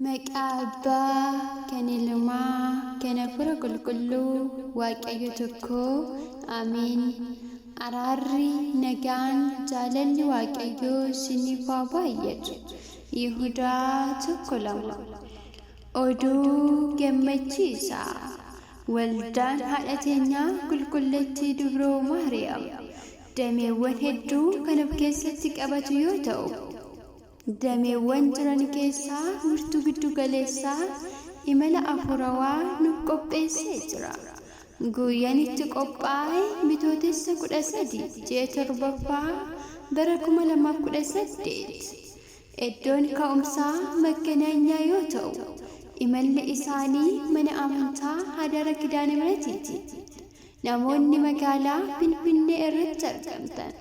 Maqaaba kanilmaa kana fura qulqulluu waaqayyo tokko amiin. Araarri nagaan jaalalli waaqayyo isiniif haa baay'atu. Yihudaa 1:2. Oduu gammachiisaa waldaan haadha teenyaa qulqulleettii dubroo Maariyaam dameewwan hedduu kan of keessatti qabatu yoo ta'u, dameewwan jiran keessaa murtuu giddu galeessaa imala afuurawaa nuuf qopheessee jira. Guyyaan itti qophaa'e Bitootessa 13 ji'a 7ffaa bara 2018. Iddoon ka'umsaa Maganaanyaa yoo ta'u, imalli isaanii mana amantaa Hadara Kidaane Mihratiiti. Namoonni magaalaa Finfinnee irratti argamtan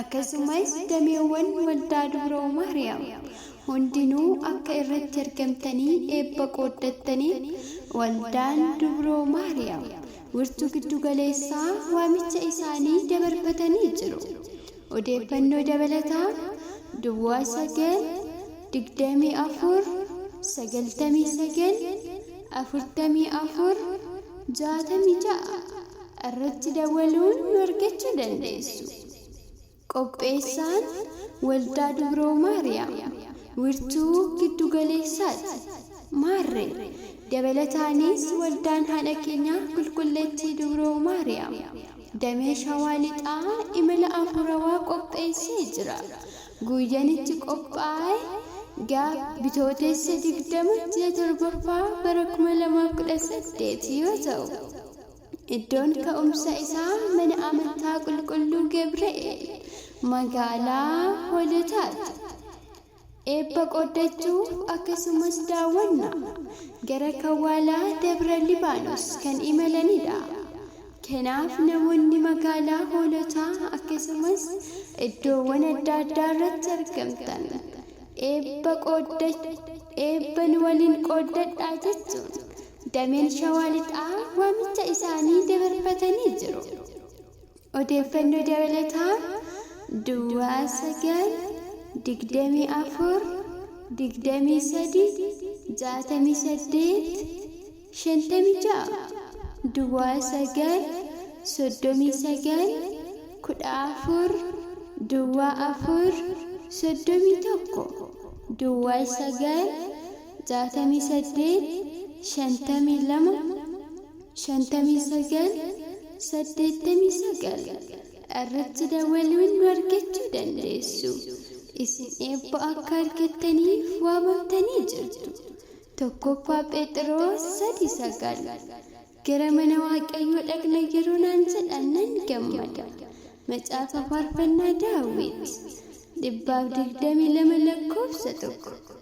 akkasumas dameewwan waldaa dubroo Maariyaam hundinuu akka irratti argamtanii eebba qooddattaniin waldaan dubroo Maariyaam wirtuu giddu galeessaa waamicha isaanii dabarfatanii jiru. Odeeffannoo dabalataa Duwwaa 9-24-99-44-66 irratti dawaluun nu argachuu dandeessu. Qopheessaan waldaa dubroo Maariyaam wirtuu giddu galeessaati. Maarree dabalataanis waldaan haadha keenyaa qulqulleettii dubroo Maariyaam damee Shawaa Lixaa imala afuurawaa qopheessee jira. Guyyaan itti qophaa'e Bitootessa 20 ji'a 7ffaa bara 2018 yoo ta'u, iddoon ka'umsa isaa mana amantaa qulqulluu Gabri'eel magaalaa Hoolotaatti. Eebba qooddachuuf akkasumas daawwannaa gara Kawwaalaa Dabra Libaanos kan imalanidha. Kanaaf namoonni magaalaa Hoolotaa akkasumas iddoowwan adda addaa irratti argamtan eebban waliin qooddadhaa jechuun dameen Shawaa Lixaa waamicha isaanii dabarfatanii jiru. Odeeffannoo dabalataa Duwwaa 9-23-68-56 Duwwaa 9-39-14 Duwwaa 4-31 Duwwaa 9-68-52-59-89 irratti dawaluun nu argachuu dandeessu. Isin eebba akka argattaniif waamamtanii jirtu. 1 Phexros 3:9 gara mana waaqayyoo dhaqna yeroo naan jedhan nan gammada. Macaafa faarfannaa Daawit 122 lakkoofsa 1.